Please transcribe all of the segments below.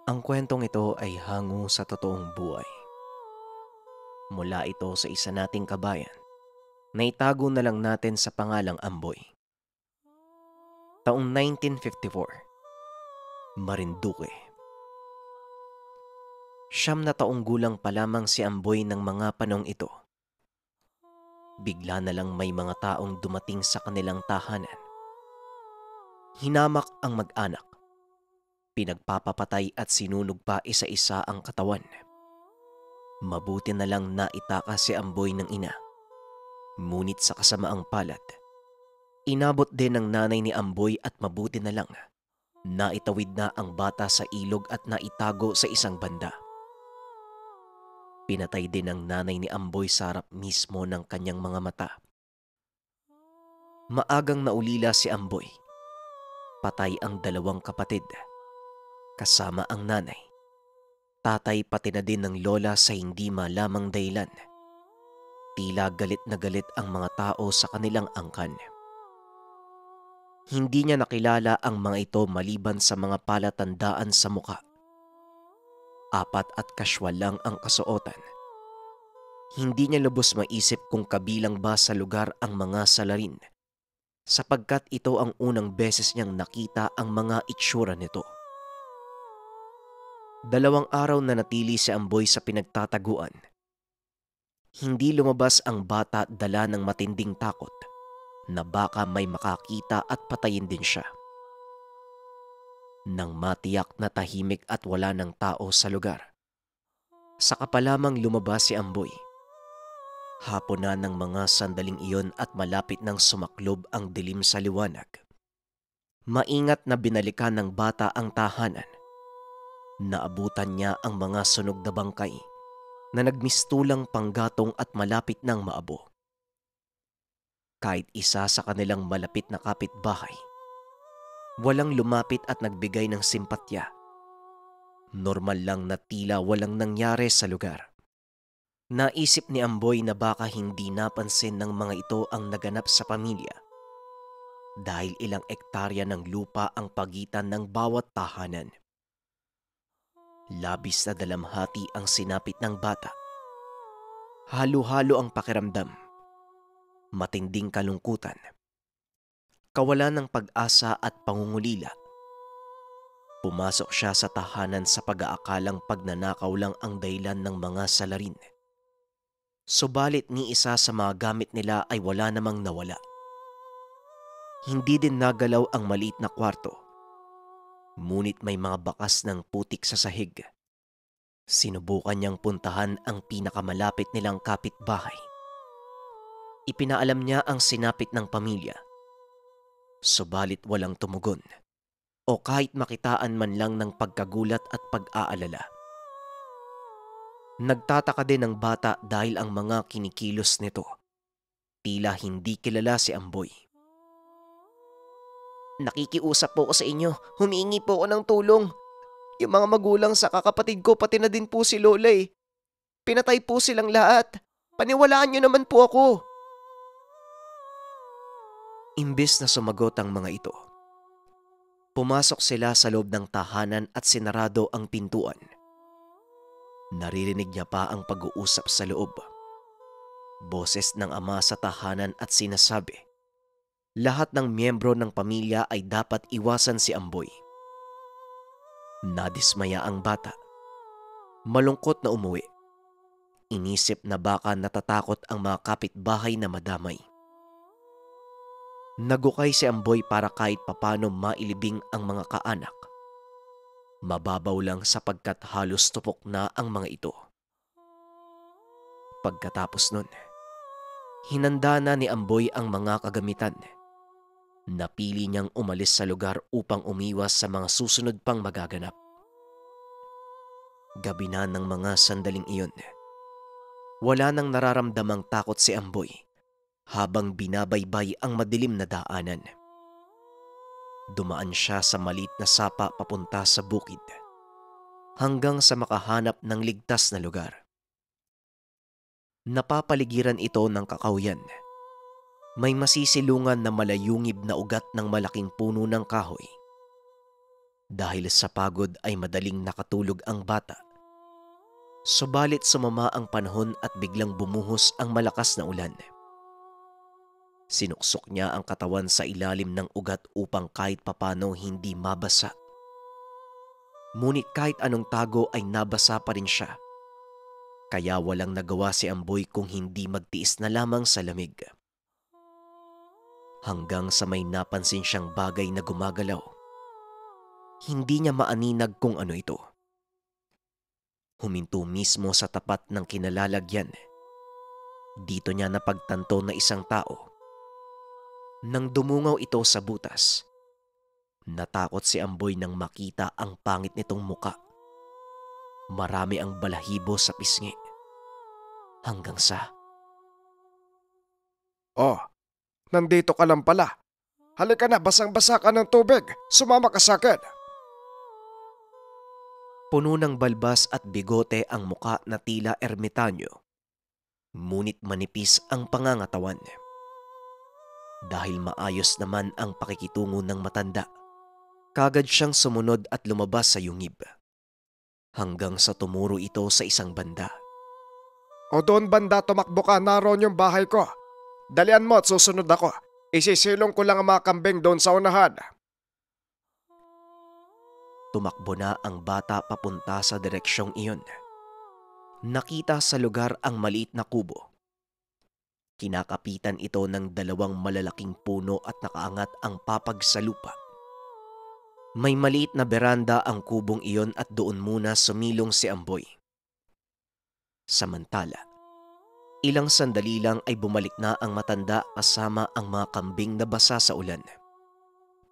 Ang kwentong ito ay hango sa totoong buhay. Mula ito sa isa nating kabayan na itago na lang natin sa pangalang Amboy. Taong 1954, Marinduque. Siyam na taong gulang pa lamang si Amboy ng mga panong ito. Bigla na lang may mga taong dumating sa kanilang tahanan. Hinamak ang mag-anak. Pinagpapapatay at sinunog pa isa-isa ang katawan. Mabuti na lang naitakas si Amboy ng ina. Ngunit sa kasamaang palad, inabot din ng nanay ni Amboy at mabuti na lang naitawid na ang bata sa ilog at naitago sa isang banda. Pinatay din ng nanay ni Amboy sa harap mismo ng kanyang mga mata. Maagang naulila si Amboy. Patay ang dalawang kapatid, kasama ang nanay. Tatay pati na din ng lola sa hindi malamang dahilan. Tila galit na galit ang mga tao sa kanilang angkan. Hindi niya nakilala ang mga ito maliban sa mga palatandaan sa muka. Apat at kasywal lang ang kasuotan. Hindi niya lubos maisip kung kabilang ba sa lugar ang mga salarin, sapagkat ito ang unang beses niyang nakita ang mga itsura nito. 2 araw na natili si Amboy sa pinagtataguan. Hindi lumabas ang bata dala ng matinding takot na baka may makakita at patayin din siya. Nang matiyak na tahimik at wala ng tao sa lugar, saka pa lamang lumabas si Amboy. Hapon na ng mga sandaling iyon at malapit nang sumaklob ang dilim sa liwanag. Maingat na binalikan ng bata ang tahanan. Naabutan niya ang mga sunog na bangkay na nagmistulang panggatong at malapit nang maabo. Kahit isa sa kanilang malapit na kapitbahay, walang lumapit at nagbigay ng simpatya. Normal lang na tila walang nangyari sa lugar. Naisip ni Amboy na baka hindi napansin ng mga ito ang naganap sa pamilya dahil ilang ektarya ng lupa ang pagitan ng bawat tahanan. Labis na dalamhati ang sinapit ng bata. Halo-halo ang pakiramdam. Matinding kalungkutan. Kawalan ng pag-asa at pangungulila. Pumasok siya sa tahanan sa pag-aakalang pagnanakaw lang ang dahilan ng mga salarin. Subalit ni isa sa mga gamit nila ay wala namang nawala. Hindi din nagalaw ang maliit na kwarto. Ngunit may mga bakas ng putik sa sahig. Sinubukan niyang puntahan ang pinakamalapit nilang kapitbahay. Ipinaalam niya ang sinapit ng pamilya. Subalit walang tumugon o kahit makitaan man lang ng pagkagulat at pag-aalala. Nagtataka din ang bata dahil ang mga kinikilos nito tila hindi kilala si Amboy. Nakikiusap po ako sa inyo, humiingi po ako ng tulong. Yung mga magulang sa kakapatid ko pati na din po si Lola eh. Pinatay po silang lahat. Paniwalaan niyo naman po ako. Imbes na sumagot ang mga ito, pumasok sila sa loob ng tahanan at sinarado ang pintuan. Naririnig niya pa ang pag-uusap sa loob. Boses ng ama sa tahanan at sinasabi, lahat ng miyembro ng pamilya ay dapat iwasan si Amboy. Nadismaya ang bata. Malungkot na umuwi. Inisip na baka natatakot ang mga kapitbahay na madamay. Nagukay si Amboy para kahit papano mailibing ang mga kaanak. Mababaw lang sapagkat halos tupok na ang mga ito. Pagkatapos nun, hinanda na ni Amboy ang mga kagamitan. Napili niyang umalis sa lugar upang umiwas sa mga susunod pang magaganap. Gabi na ng mga sandaling iyon. Wala nang nararamdamang takot si Amboy habang binabaybay ang madilim na daanan. Dumaan siya sa maliit na sapa papunta sa bukid hanggang sa makahanap ng ligtas na lugar. Napapaligiran ito ng kakawyan. May masisilungan na malayungib na ugat ng malaking puno ng kahoy. Dahil sa pagod ay madaling nakatulog ang bata. Subalit sumama ang panahon at biglang bumuhos ang malakas na ulan. Sinuksok niya ang katawan sa ilalim ng ugat upang kahit papano hindi mabasa. Ngunit kahit anong tago ay nabasa pa rin siya. Kaya walang nagawa si Amboy kung hindi magtiis na lamang sa lamig. Hanggang sa may napansin siyang bagay na gumagalaw. Hindi niya maaninag kung ano ito. Huminto mismo sa tapat ng kinalalagyan. Dito niya napagtanto na isang tao. Nang dumungaw ito sa butas, natakot si Amboy nang makita ang pangit nitong muka. Marami ang balahibo sa pisngi. Hanggang sa... Oh, nandito ka lang pala. Halika na, basang-basa ka ng tubig. Sumama ka sa akin. Puno ng balbas at bigote ang muka na tila ermitanyo. Ngunit manipis ang pangangatawan. Dahil maayos naman ang pakikitungo ng matanda, kagad siyang sumunod at lumabas sa yungib. Hanggang sa tumuro ito sa isang banda. O doon banda, tumakbo ka. Naroon yung bahay ko. Dalian mo at susunod ako. Isisilong ko lang ang mga kambing doon sa unahan. Tumakbo na ang bata papunta sa direksyong iyon. Nakita sa lugar ang maliit na kubo. Kinakapitan ito ng dalawang malalaking puno at nakaangat ang papag sa lupa. May maliit na beranda ang kubong iyon at doon muna sumilong si Amboy. Samantala, ilang sandali lang ay bumalik na ang matanda kasama ang mga kambing na basa sa ulan.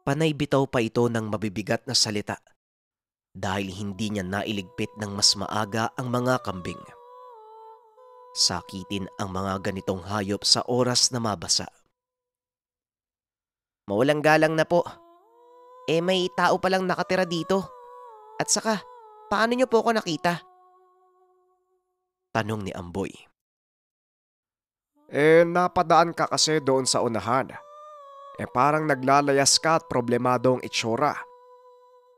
Panay bitaw pa ito ng mabibigat na salita. Dahil hindi niya nailigpit ng mas maaga ang mga kambing. Sakitin ang mga ganitong hayop sa oras na mabasa. Mawalang galang na po. May tao palang nakatira dito. At saka, paano niyo po ako nakita? Tanong ni Amboy. Napadaan ka kasi doon sa unahan. Parang naglalayas ka at problemado ang itsura.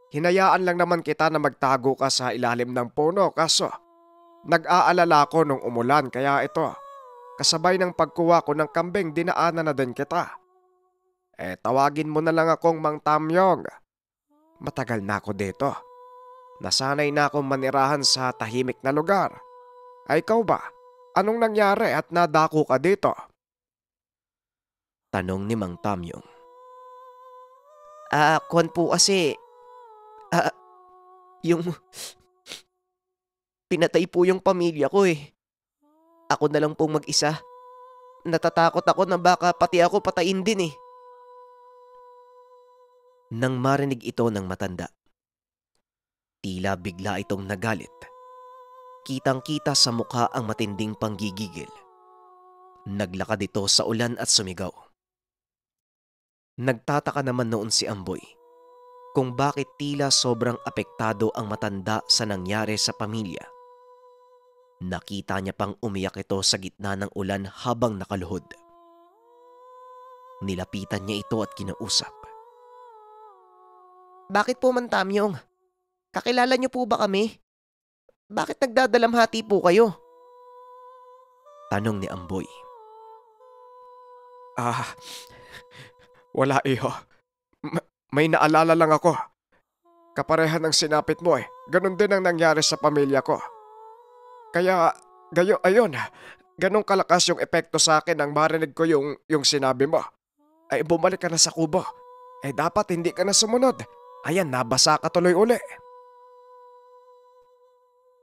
Hinayaan lang naman kita na magtago ka sa ilalim ng puno kaso nag-aalala ko nung umulan kaya ito, kasabay ng pagkuha ko ng kambing dinaanan na din kita. Tawagin mo na lang akong Mang Tamyong. Matagal na ako dito. Nasanay na akong manirahan sa tahimik na lugar. Ay ikaw ba? Anong nangyari at nadako ka dito? Tanong ni Mang Tamyong. Kwan po kasi... yung pinatay po yung pamilya ko eh. Ako na lang pong mag-isa. Natatakot ako na baka pati ako patayin din eh. Nang marinig ito ng matanda, tila bigla itong nagalit. Kitang-kita sa mukha ang matinding panggigigil. Naglakad ito sa ulan at sumigaw. Nagtataka naman noon si Amboy kung bakit tila sobrang apektado ang matanda sa nangyari sa pamilya. Nakita niya pang umiyak ito sa gitna ng ulan habang nakaluhod. Nilapitan niya ito at kinausap. Bakit po, Mang Tamyong? Kakilala niyo po ba kami? Bakit nagdadalamhati po kayo? Tanong ni Amboy. Wala iho. May naalala lang ako. Kaparehan ng sinapit mo eh. Ganon din ang nangyari sa pamilya ko. Kaya, ayun, ganong kalakas yung epekto sa akin nang marinig ko yung sinabi mo. Ay bumalik ka na sa kubo. Dapat hindi ka na sumunod. Ayan, nabasa ka tuloy uli.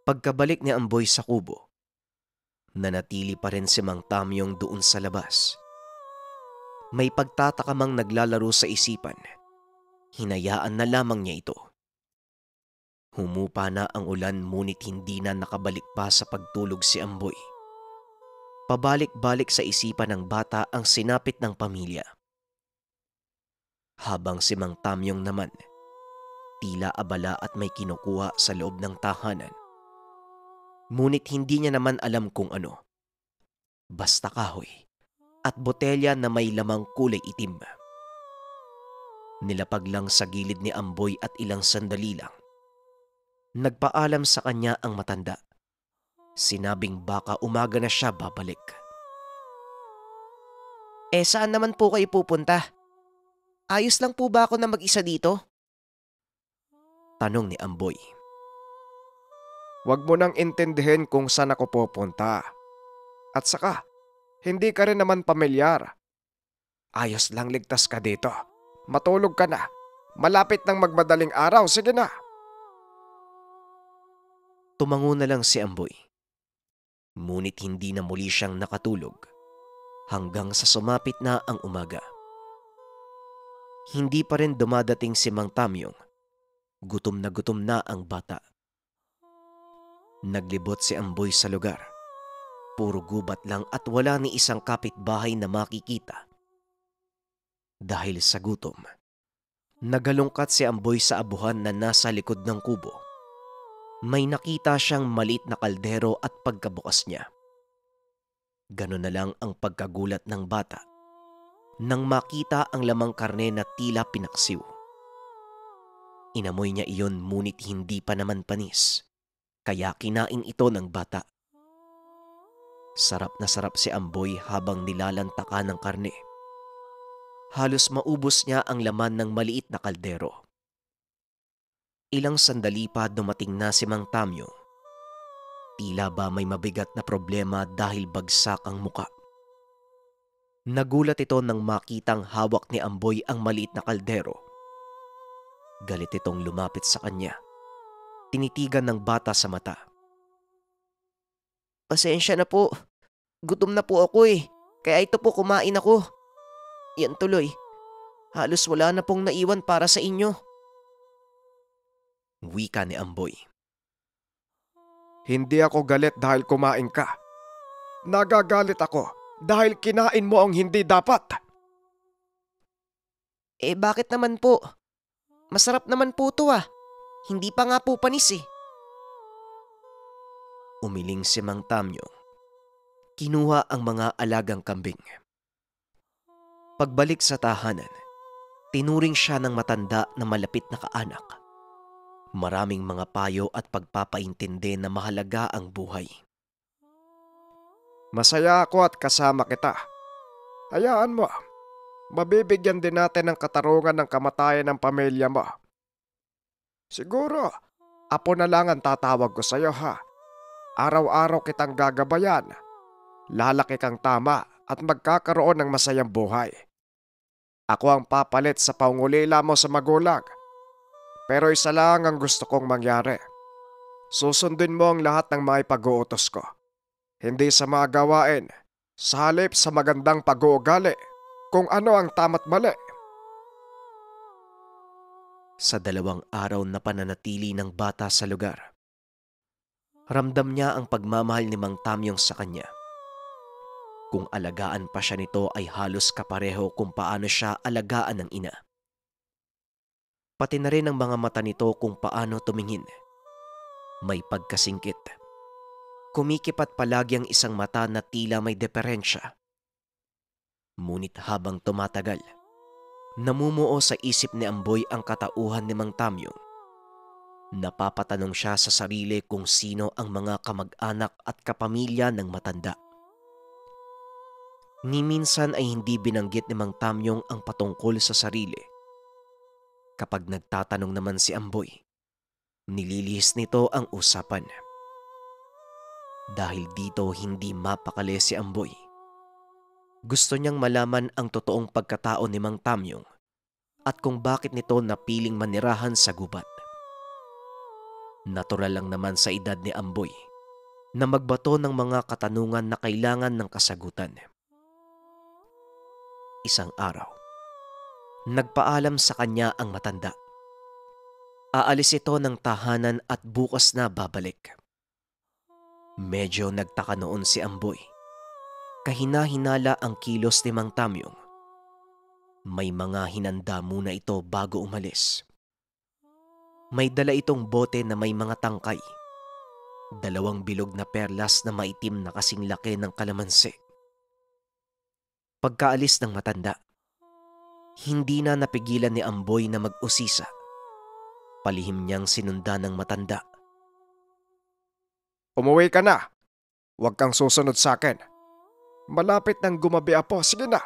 Pagkabalik ni Amboy sa kubo, nanatili pa rin si Mang Tamyong doon sa labas. May pagtatakamang naglalaro sa isipan. Hinayaan na lamang niya ito. Humupa na ang ulan ngunit hindi na nakabalik pa sa pagtulog si Amboy. Pabalik-balik sa isipan ng bata ang sinapit ng pamilya. Habang si Mang Tamyong naman, tila abala at may kinukuha sa loob ng tahanan. Ngunit hindi niya naman alam kung ano. Basta kahoy at botelya na may lamang kulay itim. Nilapag lang sa gilid ni Amboy at ilang sandali lang. Nagpaalam sa kanya ang matanda. Sinabing baka umaga na siya babalik. Saan naman po kayo pupunta? Ayos lang po ba ako na mag-isa dito? Tanong ni Amboy. Huwag mo nang intindihin kung saan ako pupunta. At saka, hindi ka rin naman pamilyar. Ayos lang ligtas ka dito. Matulog ka na. Malapit ng magmadaling araw, sige na. Tumango na lang si Amboy. Ngunit hindi na muli siyang nakatulog hanggang sa sumapit na ang umaga. Hindi pa rin dumadating si Mang Tamyong. Gutom na ang bata. Naglibot si Amboy sa lugar. Puro gubat lang at wala ni isang kapitbahay na makikita. Dahil sa gutom, nagalungkat si Amboy sa abuhan na nasa likod ng kubo. May nakita siyang maliit na kaldero at pagkabukas niya. Ganon na lang ang pagkagulat ng bata nang makita ang lamang karne na tila pinaksiw. Inamoy niya iyon ngunit hindi pa naman panis, kaya kinain ito ng bata. Sarap na sarap si Amboy habang nilalantakan ng karne. Halos maubos niya ang laman ng maliit na kaldero. Ilang sandali pa dumating na si Mang Tamyong. Tila ba may mabigat na problema dahil bagsak ang muka. Nagulat ito nang makitang hawak ni Amboy ang maliit na kaldero. Galit itong lumapit sa kanya. Tinitigan ng bata sa mata. Pasensya na po. Gutom na po ako Kaya ito po kumain ako. Yan tuloy. Halos wala na pong naiwan para sa inyo. Wika ni Amboy. Hindi ako galit dahil kumain ka. Nagagalit ako dahil kinain mo ang hindi dapat. Bakit naman po? Masarap naman po to Hindi pa nga po panis Umiling si Mang Tamyong. Kinuha ang mga alagang kambing. Pagbalik sa tahanan, tinuring siya ng matanda na malapit na kaanak. Maraming mga payo at pagpapaintindi na mahalaga ang buhay. Masaya ako at kasama kita. Hayaan mo. Mabibigyan din natin ng katarungan ng kamatayan ng pamilya mo. Siguro, apo na lang ang tatawag ko sa'yo ha. Araw-araw kitang gagabayan. Lalaki kang tama at magkakaroon ng masayang buhay. Ako ang papalit sa pangulila mo sa magulang. Pero isa lang ang gusto kong mangyari. Susundin mo ang lahat ng mga ipag-uutos ko. Hindi sa mga gawain, sa halip sa magandang pag-uugali kung ano ang tama't mali. Sa 2 araw na pananatili ng bata sa lugar, ramdam niya ang pagmamahal ni Mang Tamyong sa kanya. Kung alagaan pa siya nito ay halos kapareho kung paano siya alagaan ng ina. Pati na rin ang mga mata nito kung paano tumingin. May pagkasingkit. Kumikipat palagi ang isang mata na tila may deperensya. Ngunit habang tumatagal, namumuo sa isip ni Amboy ang katauhan ni Mang Tamyong. Napapatanong siya sa sarili kung sino ang mga kamag-anak at kapamilya ng matanda. Ni minsan ay hindi binanggit ni Mang Tamyong ang patungkol sa sarili. Kapag nagtatanong naman si Amboy, nililihis nito ang usapan. Dahil dito hindi mapakali si Amboy. Gusto niyang malaman ang totoong pagkatao ni Mang Tamyong at kung bakit nito napiling manirahan sa gubat. Natural lang naman sa edad ni Amboy na magbato ng mga katanungan na kailangan ng kasagutan. Isang araw, nagpaalam sa kanya ang matanda. Aalis ito ng tahanan at bukas na babalik. Medyo nagtaka noon si Amboy. Kahina-hinala ang kilos ni Mang Tamyong. May mga hinanda muna ito bago umalis. May dala itong bote na may mga tangkay. 2 bilog na perlas na maitim na kasing laki ng kalamansi. Pagkaalis ng matanda, Hindi na napigilan ni Amboy na mag-usisa. Palihim niyang sinundan ng matanda. Umuwi ka na. Huwag kang susunod sa akin. Malapit nang gumabi, Apo. Sige na.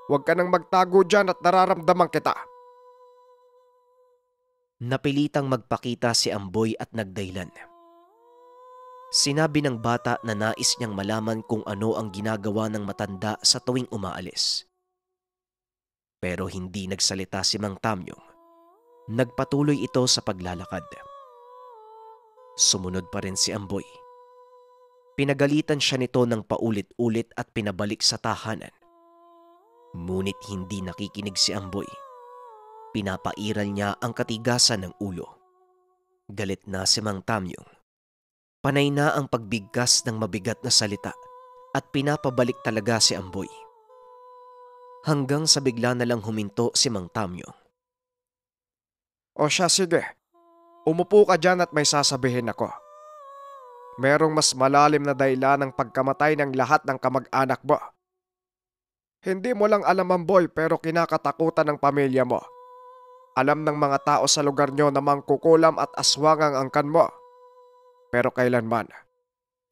Huwag ka nang magtago dyan at nararamdaman kita. Napilitang magpakita si Amboy at nagdahilan. Sinabi ng bata na nais niyang malaman kung ano ang ginagawa ng matanda sa tuwing umaalis. Pero hindi nagsalita si Mang Tamyong. Nagpatuloy ito sa paglalakad. Sumunod pa rin si Amboy. Pinagalitan siya nito ng paulit-ulit at pinabalik sa tahanan. Ngunit hindi nakikinig si Amboy. Pinapairal niya ang katigasan ng ulo. Galit na si Mang Tamyong. Panay na ang pagbigkas ng mabigat na salita at pinapabalik talaga si Amboy. Hanggang sa bigla na lang huminto si Mang Tamyong. O siya, sige. Umupo ka dyan at may sasabihin ako. Merong mas malalim na dahilan ng pagkamatay ng lahat ng kamag-anak mo. Hindi mo lang alam, Amboy, pero kinakatakutan ng pamilya mo. Alam ng mga tao sa lugar nyo na mangkukulam at aswang ang angkan mo. Pero kailanman,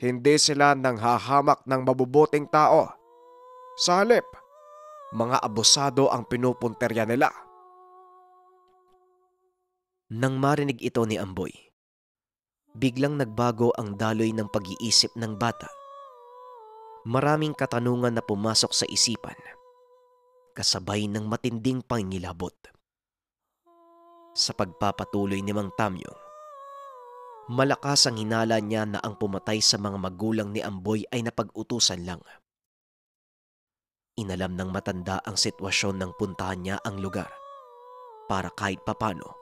hindi sila nanghahamak ng mabubuting tao. Sa halip, mga abusado ang pinupunterya nila. Nang marinig ito ni Amboy, biglang nagbago ang daloy ng pag-iisip ng bata. Maraming katanungan na pumasok sa isipan, kasabay ng matinding pangingilabot. Sa pagpapatuloy ni Mang Tamyong, malakas ang hinala niya na ang pumatay sa mga magulang ni Amboy ay napag-utusan lang. Inalam ng matanda ang sitwasyon ng puntahan niya ang lugar para kahit papano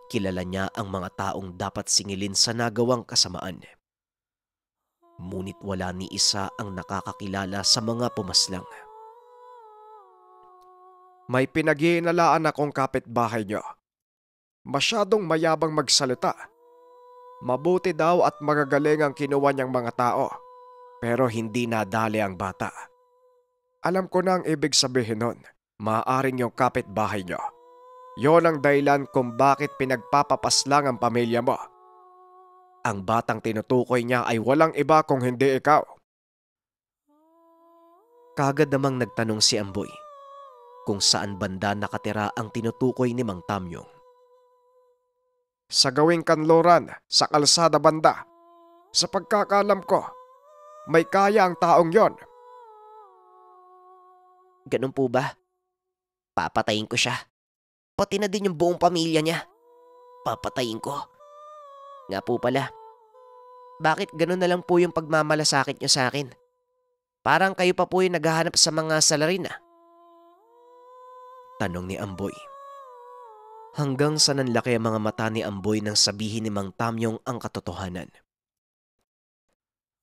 kilala niya ang mga taong dapat singilin sa nagawang kasamaan. Ngunit wala ni isa ang nakakakilala sa mga pumaslang. May pinag-iinalaan akong kapitbahay nyo. Masyadong mayabang magsalita. Mabuti daw at magagaling ang kinuha niyang mga tao, pero hindi nadali ang bata. Alam ko na ang ibig sabihin nun. Maaaring yung kapitbahay nyo. Yon ang dahilan kung bakit pinagpapapaslang ang pamilya mo. Ang batang tinutukoy niya ay walang iba kung hindi ikaw. Kaagad namang nagtanong si Amboy kung saan banda nakatira ang tinutukoy ni Mang Tamyong. Sa gawing kanluran, sa kalsada banda. Sa pagkakalam ko, may kaya ang taong yon. Ganun po ba? Papatayin ko siya. Pati na din yung buong pamilya niya. Papatayin ko. Nga po pala, bakit ganun na lang po yung pagmamalasakit niyo sa akin? Parang kayo pa po yung naghahanap sa mga salarin ah. Tanong ni Amboy. Hanggang sa nanlaki ang mga mata ni Amboy nang sabihin ni Mang Tamyong ang katotohanan.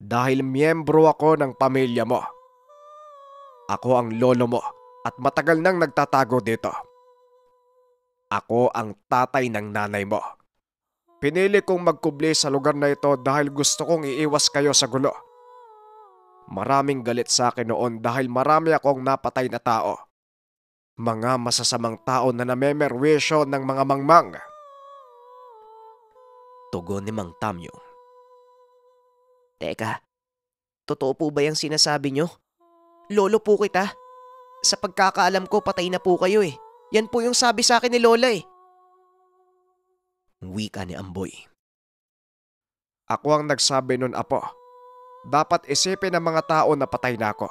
Dahil miyembro ako ng pamilya mo. Ako ang lolo mo at matagal nang nagtatago dito. Ako ang tatay ng nanay mo. Pinili kong magkubli sa lugar na ito dahil gusto kong iiwas kayo sa gulo. Maraming galit sa akin noon dahil marami akong napatay na tao. Mga masasamang tao na namemerwisyo ng mga mangmang. Tugon ni Mang Tamyong. Teka, totoo po ba yung sinasabi niyo? Lolo po kita. Sa pagkakaalam ko, patay na po kayo eh. Yan po yung sabi sa akin ni Lola eh. Wika ni Amboy. Ako ang nagsabi nun, Apo. Dapat isipin ng mga tao na patay na ako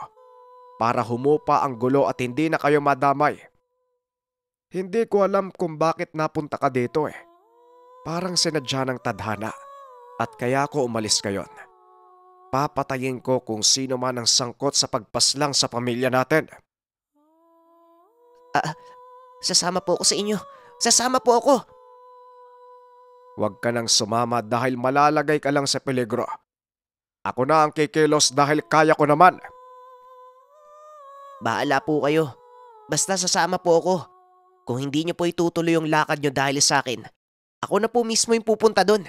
para humupa ang gulo at hindi na kayo madamay. Hindi ko alam kung bakit napunta ka dito eh. Parang sinadya ng tadhana at kaya ko umalis ngayon. Papatayin ko kung sino man ang sangkot sa pagpaslang sa pamilya natin. Sasama po ako sa inyo. Sasama po ako. Huwag ka nang sumama dahil malalagay ka lang sa peligro. Ako na ang kikilos dahil kaya ko naman. Bahala po kayo. Basta sasama po ako. Kung hindi niyo po itutuloy yung lakad niyo dahil sa akin, ako na po mismo yung pupunta doon.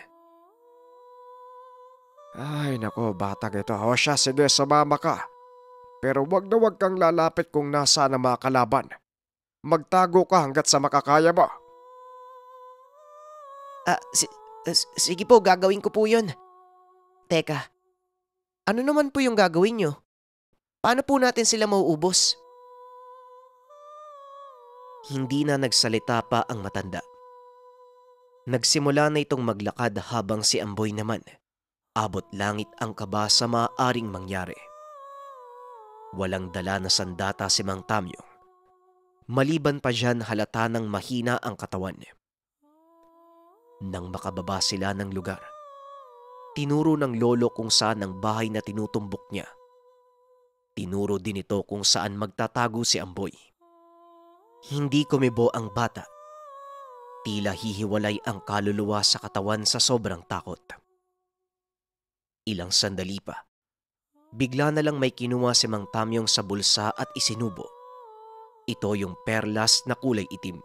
Ay nako, batang ito. O siya, sige, sumama ka. Pero wag na wag kang lalapit kung nasaan ang mga kalaban. Magtago ka hanggat sa makakaya mo. Sige po, gagawin ko po yun. Teka, ano naman po yung gagawin nyo? Paano po natin sila mauubos? Hindi na nagsalita pa ang matanda. Nagsimula na itong maglakad habang si Amboy naman abot langit ang kaba sa maaaring mangyari. Walang dala na sandata si Mang Tamyong. Maliban pa dyan halata ng mahina ang katawan. Nang makababa sila ng lugar, tinuro ng lolo kung saan ang bahay na tinutumbok niya. Tinuro din ito kung saan magtatago si Amboy. Hindi kumibo ang bata. Tila hihiwalay ang kaluluwa sa katawan sa sobrang takot. Ilang sandali pa, bigla na lang may kinuha si Mang Tamyong sa bulsa at isinubo. Ito yung perlas na kulay itim.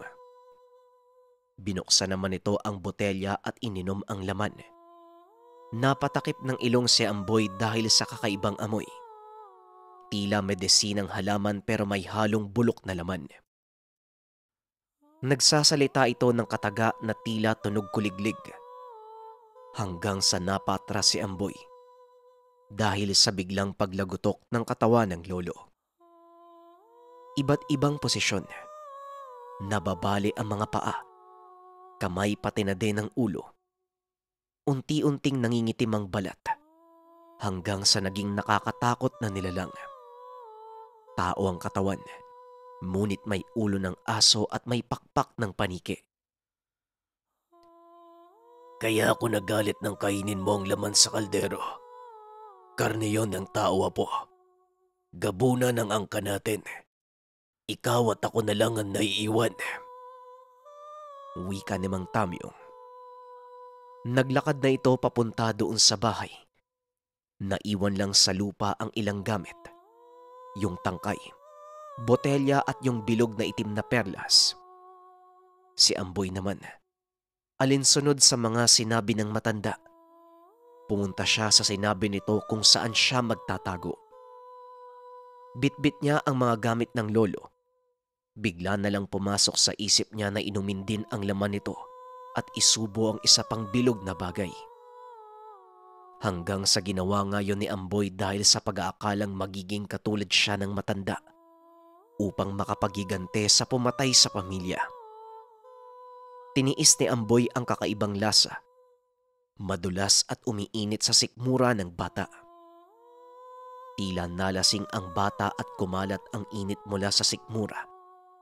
Binuksan naman ito ang botelya at ininom ang laman. Napatakip ng ilong si Amboy dahil sa kakaibang amoy. Tila medesinang halaman pero may halong bulok na laman. Nagsasalita ito ng kataga na tila tunog kuliglig. Hanggang sa napatras si Amboy dahil sa biglang paglagutok ng katawan ng lolo. Iba't ibang posisyon. Nababali ang mga paa. Kamay pati na din ang ulo. Unti-unting nangingitim ang balat hanggang sa naging nakakatakot na nilalang. Tao ang katawan, ngunit may ulo ng aso at may pakpak ng paniki. Kaya ako nagalit ng kainin mo ang laman sa kaldero. Karne yon ng tao, apo. Gabuna ng angka natin. Ikaw at ako na lang ang naiiwan. Wika ni Mang Tamyong. Naglakad na ito papunta doon sa bahay. Naiwan lang sa lupa ang ilang gamit. Yung tangkay, botelya at yung bilog na itim na perlas. Si Amboy naman, alinsunod sa mga sinabi ng matanda. Pumunta siya sa sinabi nito kung saan siya magtatago. Bitbit niya ang mga gamit ng lolo. Bigla na lang pumasok sa isip niya na inumin din ang laman nito at isubo ang isa pang bilog na bagay. Hanggang sa ginawa nga yun ni Amboy dahil sa pag-aakalang magiging katulad siya ng matanda upang makapagigante sa pumatay sa pamilya. Tiniis ni Amboy ang kakaibang lasa, madulas at umiinit sa sikmura ng bata. Tila nalasing ang bata at kumalat ang init mula sa sikmura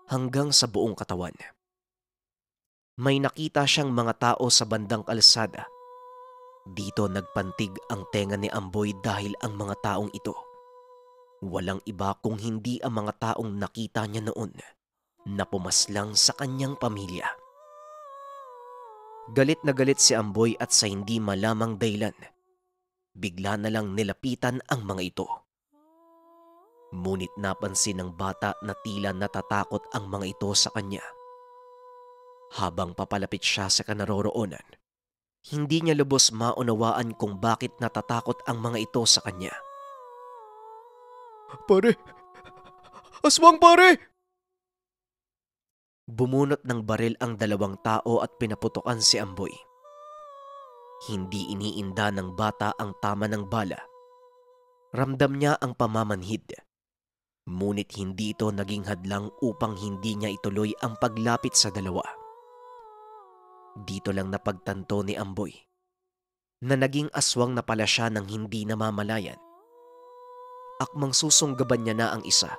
hanggang sa buong katawan. May nakita siyang mga tao sa bandang kalsada. Dito nagpantig ang tenga ni Amboy dahil ang mga taong ito, walang iba kung hindi ang mga taong nakita niya noon na pumaslang sa kanyang pamilya. Galit na galit si Amboy at sa hindi malamang dahilan, bigla na lang nilapitan ang mga ito. Ngunit napansin ng bata na tila natatakot ang mga ito sa kanya. Habang papalapit siya sa kanaroroonan, hindi niya lubos maunawaan kung bakit natatakot ang mga ito sa kanya. Pare! Aswang, pare! Bumunot ng baril ang dalawang tao at pinaputokan si Amboy. Hindi iniinda ng bata ang tama ng bala. Ramdam niya ang pamamanhid. Ngunit hindi ito naging hadlang upang hindi niya ituloy ang paglapit sa dalawa. Dito lang napagtanto ni Amboy na naging aswang na pala siya ng hindi namamalayan. Akmang susunggaban niya na ang isa,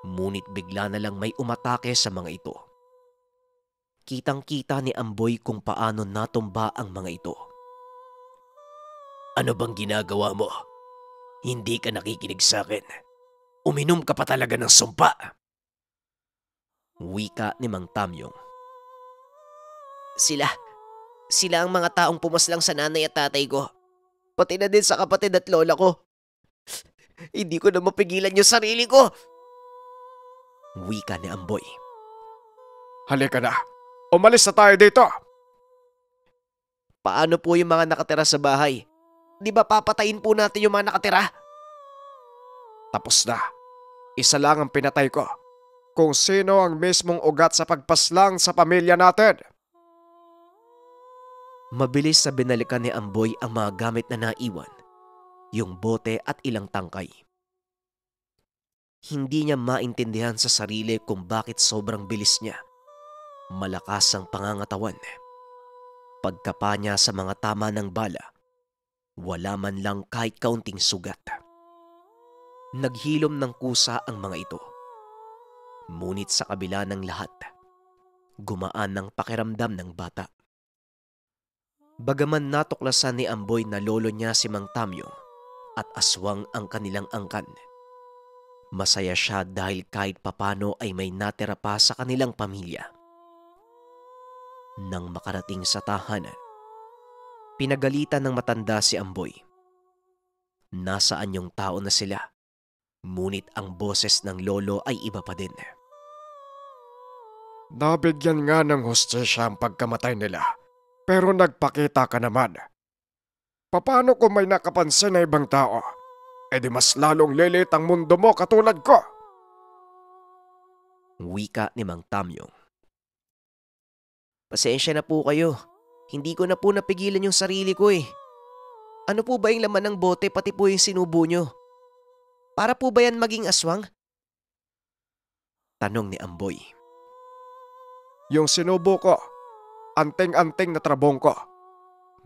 ngunit bigla na lang may umatake sa mga ito. Kitang-kita ni Amboy kung paano natumba ang mga ito. Ano bang ginagawa mo? Hindi ka nakikinig sa akin. Uminom ka pa talaga ng sumpa. Wika ni Mang Tamyong. Sila ang mga taong pumaslang sa nanay at tatay ko. Pati na din sa kapatid at lola ko. Hindi ko na mapigilan yung sarili ko. Wika ni Amboy. Halika na. Umalis na tayo dito. Paano po yung mga nakatira sa bahay? Di ba papatayin po natin yung mga nakatira? Tapos na. Isa lang ang pinatay ko. kung sino ang mismong ugat sa pagpaslang sa pamilya natin. Mabilis na binalikan ni Amboy ang mga gamit na naiwan, yung bote at ilang tangkay. Hindi niya maintindihan sa sarili kung bakit sobrang bilis niya. Malakas ang pangangatawan. Pagkapa niya sa mga tama ng bala, wala man lang kahit kaunting sugat. Naghilom ng kusa ang mga ito. Ngunit sa kabila ng lahat, gumaan ang pakiramdam ng bata. Bagaman natuklasan ni Amboy na lolo niya si Mang Tamyong at aswang ang kanilang angkan, masaya siya dahil kahit papano ay may natira pa sa kanilang pamilya. Nang makarating sa tahanan, pinagalitan ng matanda si Amboy. Nasaan yung tao na sila? Ngunit ang boses ng lolo ay iba pa din. Nabigyan nga ng hustisya ang pagkamatay nila, pero nagpakita ka naman. Paano kung may nakapansin na ibang tao? E di mas lalong lilit ang mundo mo katulad ko. Wika ni Mang Tamyong. Pasensya na po kayo. Hindi ko na po napigilan yung sarili ko eh. Ano po ba yung laman ng bote pati po yung sinubo nyo? Para po ba yan maging aswang? Tanong ni Amboy. Yung sinubo ko, anting-anting na trabong ko.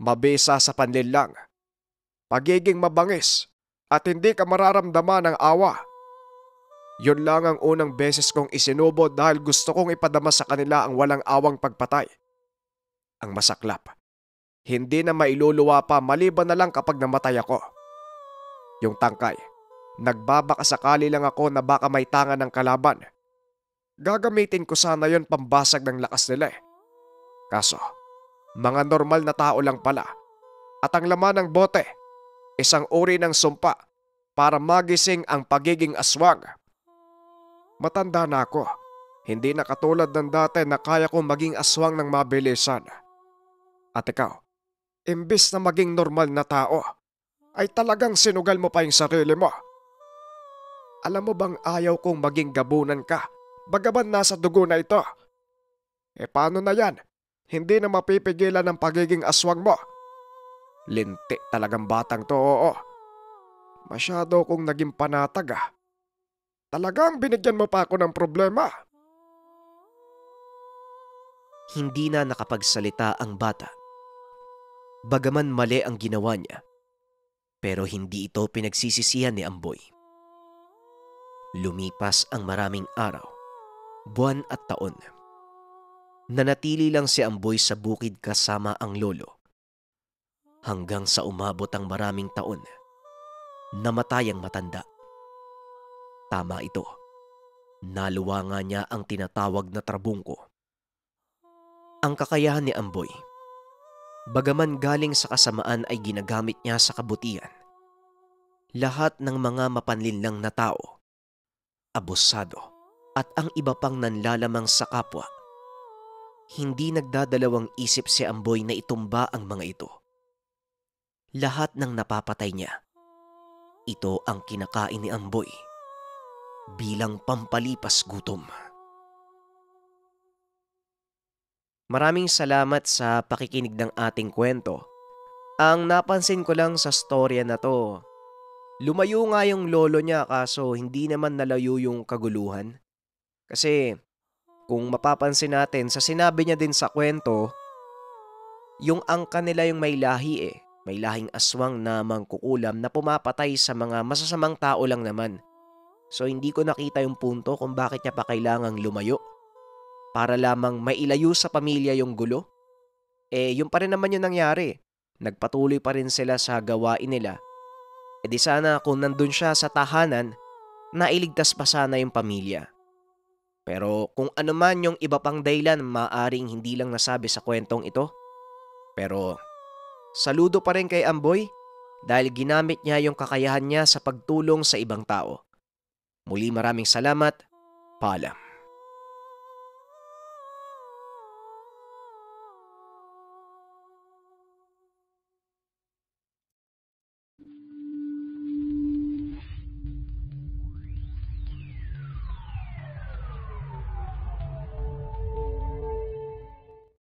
Mabisa sa panlilang. Pagiging mabangis at hindi ka mararamdaman ng awa. Yun lang ang unang beses kong isinubo dahil gusto kong ipadama sa kanila ang walang awang pagpatay. Ang masaklap, hindi na mailuluwa pa maliban na lang kapag namatay ako. Yung tangkay, nagbabakasakali lang ako na baka may tangan ng kalaban. Gagamitin ko sana yon pambasag ng lakas nila eh. Kaso, mga normal na tao lang pala. At ang laman ng bote, isang uri ng sumpa para magising ang pagiging aswang. Matanda na ako. Hindi na katulad ng dati na kaya kong maging aswang ng mabilisan. At ikaw, imbis na maging normal na tao, ay talagang sinugal mo pa yung sarili mo. Alam mo bang ayaw kong maging gabunan ka, bagaman nasa dugo na ito? E paano na yan? Hindi na mapipigilan ang pagiging aswang mo. Linti talagang batang to, oo. Masyado kong naging panatag ah. Talagang binigyan mo pa ako ng problema. Hindi na nakapagsalita ang bata. Bagaman mali ang ginawa niya, pero hindi ito pinagsisisihan ni Amboy. Lumipas ang maraming araw, buwan at taon. Nanatili lang si Amboy sa bukid kasama ang lolo. Hanggang sa umabot ang maraming taon, namatay ang matanda. Tama ito. Naluwa nga niya ang tinatawag na trabungko. Ang kakayahan ni Amboy, bagaman galing sa kasamaan ay ginagamit niya sa kabutihan. Lahat ng mga mapanlinlang na tao, abusado at ang iba pang nanlalamang sa kapwa, hindi nagdadalawang isip si Amboy na itumba ang mga ito. Lahat ng napapatay niya, ito ang kinakain ni Amboy bilang pampalipas gutom. Maraming salamat sa pakikinig ng ating kwento. Ang napansin ko lang sa storya na to, lumayo nga yung lolo niya kaso hindi naman nalayo yung kaguluhan. Kasi kung mapapansin natin sa sinabi niya din sa kwento, yung angka nila yung may lahi eh. May lahing aswang na mangkukulam na pumapatay sa mga masasamang tao lang naman. So hindi ko nakita yung punto kung bakit niya pa kailangang lumayo. Para lamang mailayo sa pamilya yung gulo. Yung pa rin naman yung nangyari. Nagpatuloy pa rin sila sa gawain nila. Di sana kung nandun siya sa tahanan, nailigtas pa sana yung pamilya. Pero kung ano man yung iba pang dahilan, maaring hindi lang nasabi sa kwentong ito. Pero saludo pa rin kay Amboy dahil ginamit niya yung kakayahan niya sa pagtulong sa ibang tao. Muli maraming salamat. Paalam.